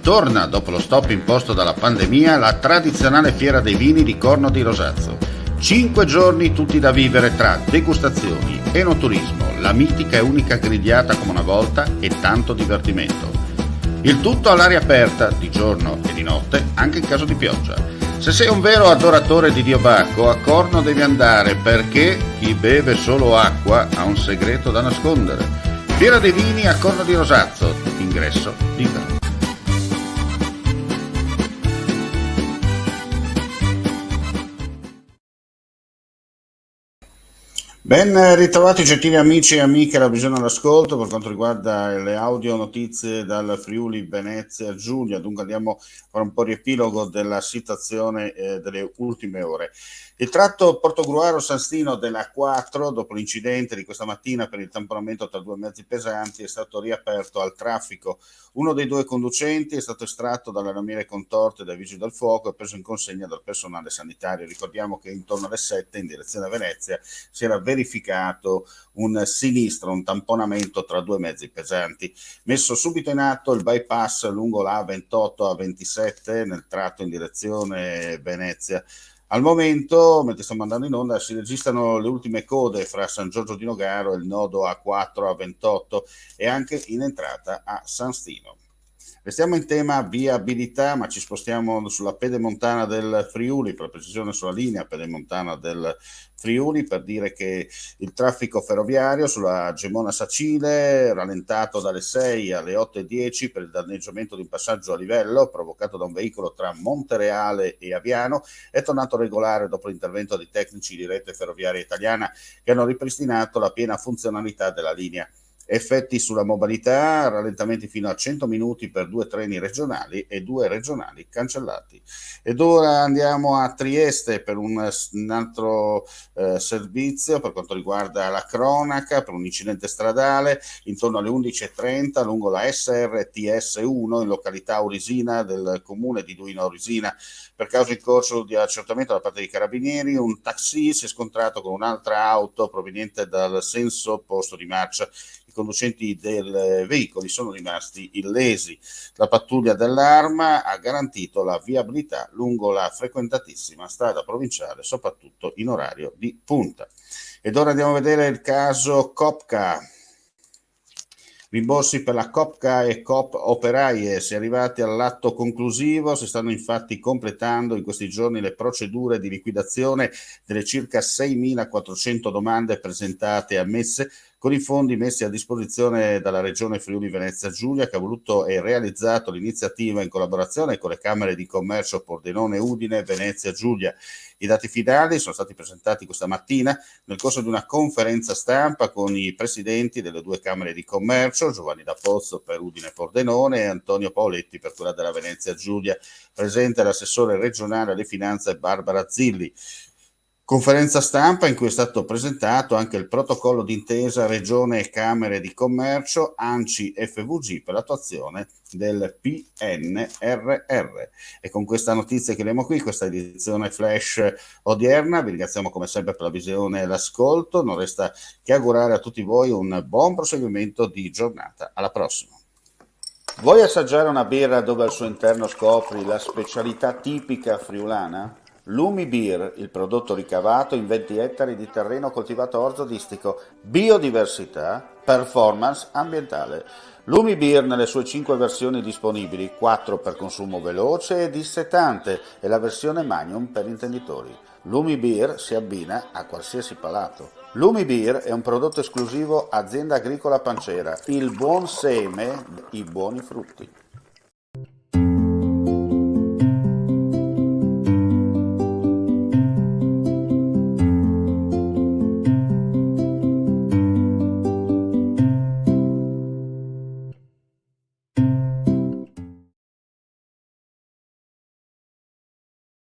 Torna, dopo lo stop imposto dalla pandemia, la tradizionale fiera dei vini di Corno di Rosazzo. 5 giorni tutti da vivere tra degustazioni, enoturismo, la mitica e unica grigliata come una volta e tanto divertimento. Il tutto all'aria aperta, di giorno e di notte, anche in caso di pioggia. Se sei un vero adoratore di Dio Bacco, a Corno devi andare perché chi beve solo acqua ha un segreto da nascondere. Fiera dei vini a Corno di Rosazzo, ingresso libero. Ben ritrovati gentili amici e amiche alla visione all'ascolto per quanto riguarda le audio notizie dal Friuli Venezia Giulia. Dunque andiamo a fare un po' di riepilogo della situazione delle ultime ore. Il tratto Portogruaro-San Stino della 4, dopo l'incidente di questa mattina per il tamponamento tra due mezzi pesanti, è stato riaperto al traffico. Uno dei due conducenti è stato estratto dalle lamiere contorte dai vigili del fuoco e preso in consegna dal personale sanitario. Ricordiamo che intorno alle 7 in direzione a Venezia si era verificato un sinistro, un tamponamento tra due mezzi pesanti. Messo subito in atto il bypass lungo la A28 A27 nel tratto in direzione Venezia. Al momento, mentre stiamo andando in onda, si registrano le ultime code fra San Giorgio di Nogaro e il nodo A4 A28 e anche in entrata a San Stino. Restiamo in tema viabilità, ma ci spostiamo sulla pedemontana del Friuli, per precisione sulla linea pedemontana del Friuli, per dire che il traffico ferroviario sulla Gemona Sacile, rallentato dalle 6 alle 8:10 per il danneggiamento di un passaggio a livello provocato da un veicolo tra Montereale e Aviano, è tornato regolare dopo l'intervento di tecnici di Rete Ferroviaria Italiana che hanno ripristinato la piena funzionalità della linea. Effetti sulla mobilità, rallentamenti fino a 100 minuti per 2 treni regionali e 2 regionali cancellati. Ed ora andiamo a Trieste per un altro servizio per quanto riguarda la cronaca, per un incidente stradale intorno alle 11:30 lungo la SRTS1 in località Orisina del comune di Duino Orisina. Per causa in corso di accertamento da parte dei carabinieri, un taxi si è scontrato con un'altra auto proveniente dal senso opposto di marcia. I conducenti dei veicoli sono rimasti illesi. La pattuglia dell'Arma ha garantito la viabilità lungo la frequentatissima strada provinciale, soprattutto in orario di punta. Ed ora andiamo a vedere il caso Copca. Rimborsi per la Copca e Coop Operaie, si è arrivati all'atto conclusivo, si stanno infatti completando in questi giorni le procedure di liquidazione delle circa 6.400 domande presentate e ammesse con i fondi messi a disposizione dalla Regione Friuli Venezia Giulia che ha voluto e realizzato l'iniziativa in collaborazione con le Camere di Commercio Pordenone Udine Venezia Giulia. I dati finali sono stati presentati questa mattina nel corso di una conferenza stampa con i presidenti delle due Camere di Commercio, Giovanni D'Apozzo per Udine Pordenone e Antonio Paoletti per quella della Venezia Giulia. Presente l'assessore regionale alle finanze Barbara Zilli. Conferenza stampa in cui è stato presentato anche il protocollo d'intesa Regione e Camere di Commercio, ANCI FVG per l'attuazione del PNRR. E con questa notizia che abbiamo qui, questa edizione flash odierna, vi ringraziamo come sempre per la visione e l'ascolto, non resta che augurare a tutti voi un buon proseguimento di giornata. Alla prossima. Vuoi assaggiare una birra dove al suo interno scopri la specialità tipica friulana? Lumi Beer, il prodotto ricavato in 20 ettari di terreno coltivato orzodistico, biodiversità, performance ambientale. Lumi Beer nelle sue 5 versioni disponibili, 4 per consumo veloce e dissetante e la versione Magnum per intenditori. Lumi Beer si abbina a qualsiasi palato. Lumi Beer è un prodotto esclusivo Azienda Agricola Pancera, il buon seme, i buoni frutti.